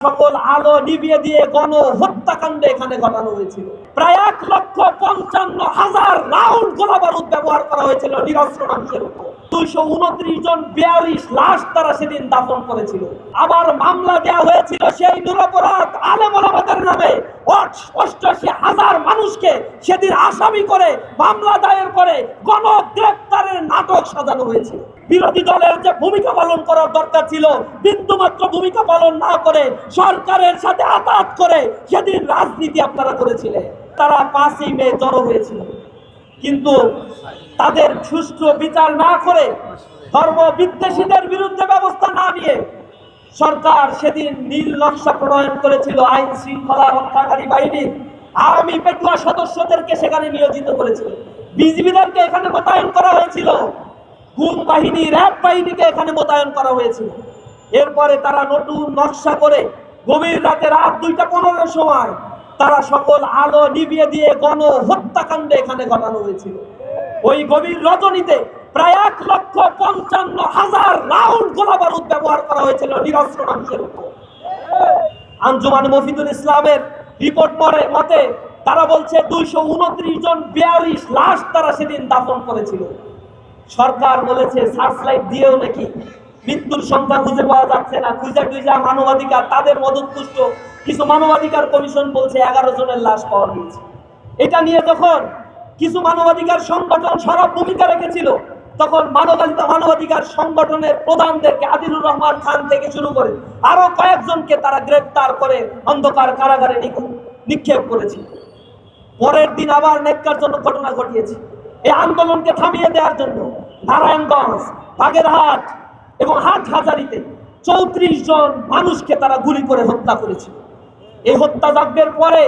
সকল আলো নিভিয়ে দিয়ে গণ হত্যাকাণ্ড এখানে ঘটানো হয়েছিল। প্রায় 1,55,000 রাউন্ড গোলাবারুদ ব্যবহার করা হয়েছিল নিরস্ত্র মানুষের উপর। 229 জন 42 লাশ তারা সেদিন দাফন করেছিল। আবার মামলা দেওয়া হয়েছিল সেই নিরপরাধ আলেম ওলামাদের নামে 88,000 মানুষকে সেদিন আসামি করে মামলা দায়ের করে গণ গ্রেফতারের নাটক সাজানো হয়েছিল। বিরোধী দলের যে ভূমিকা পালন করার দরকার ছিল বিন্দুমাত্র ভূমিকা পালন না করে সরকারের সাথে আঘাত করে সেদিন রাজনীতি আপনারা করেছিলেন। তারা 5ই মে জড়ো হয়েছিল, কিন্তু তাদের সুষ্ঠু বিচার না করে ধর্ম বিদ্বেষীদের বিরুদ্ধে ব্যবস্থা না নিয়ে সরকার সেদিন নীল নকশা প্রণয়ন করেছিল আইন শৃঙ্খলা রক্ষাকারী বাহিনীর আওয়ামী পেটুয়া সদস্যদেরকে সেখানে নিয়োজিত করেছিল। বিজিবিদেরকে এখানে মোতায়েন করা হয়েছিল, গুম বাহিনী র্যাব বাহিনীকে এখানে মোতায়েন করা হয়েছিল। এরপরে তারা নতুন নকশা করে গভীর রাতে রাত 2:15 সময় তারা সকল আলো নিভিয়ে দিয়ে গণ হত্যাকাণ্ড এখানে ঘটানো হয়েছিল। ওই গভীর রজনীতে প্রায় 1,55,000 রাউন্ড গোলাবারুদ ব্যবহার করা হয়েছিল নিরস্ত্র মানুষের উপর। আঞ্জুমান মফিদুল ইসলামের রিপোর্ট মতে তারা বলছে 229 জন 42 লাশ তারা সেদিন দাফন করেছিল। সরকার বলেছে সার্চ লাইট দিয়েও নাকি মৃত্যুর সংখ্যা খুঁজে পাওয়া যাচ্ছে না। খুঁজা মানবাধিকার তাদের মদতপুষ্ট কিছু মানবাধিকার কমিশন বলছে 11 জনের লাশ পাওয়া গিয়েছে। এটা নিয়ে যখন কিছু মানবাধিকার সংগঠন সরব ভূমিকা রেখেছিল তখন মানবাধিকার সংগঠনের প্রধানদেরকে আদিলুর রহমান খান থেকে শুরু করে আরো কয়েকজনকে তারা গ্রেফতার করে অন্ধকার কারাগারে নিক্ষেপ করেছে। পরের দিন আবার ন্যাক্কারজনক ঘটনা ঘটিয়েছে। এই আন্দোলনকে থামিয়ে দেওয়ার জন্য নারায়ণগঞ্জ, বাগেরহাট এবং হাটহাজারীতে 34 জন মানুষকে তারা গুলি করে হত্যা করেছিল। এই হত্যাযজ্ঞের পরে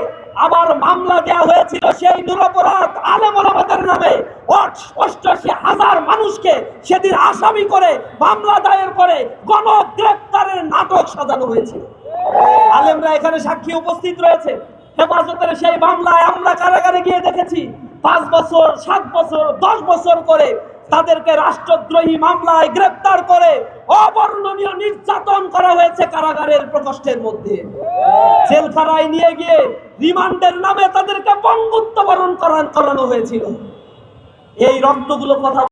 আবার মামলা দেওয়া হয়েছিল সেই নিরপরাধ আলেম ওলামাদের নামে 88,000 মানুষকে সেদিন আসামি করে মামলা দায়ের করে গণ গ্রেফতারের নাটক সাজানো হয়েছিল। আলেমরা এখানে সাক্ষী উপস্থিত রয়েছে। হেফাজতের সেই মামলায় আমরা কারাগারে গিয়ে দেখেছি 5 বছর, 7 বছর, 10 বছর করে তাদেরকে রাষ্ট্রদ্রোহী মামলায় গ্রেফতার করে অবর্ণনীয় নির্যাতন করা হয়েছে কারাগারের প্রকোষ্ঠের মধ্যে। জেলখানায় নিয়ে গিয়ে রিমান্ডের নামে তাদেরকে বঙ্গুত্ব বরণ করানো হয়েছিল। এই রক্তগুলো কথা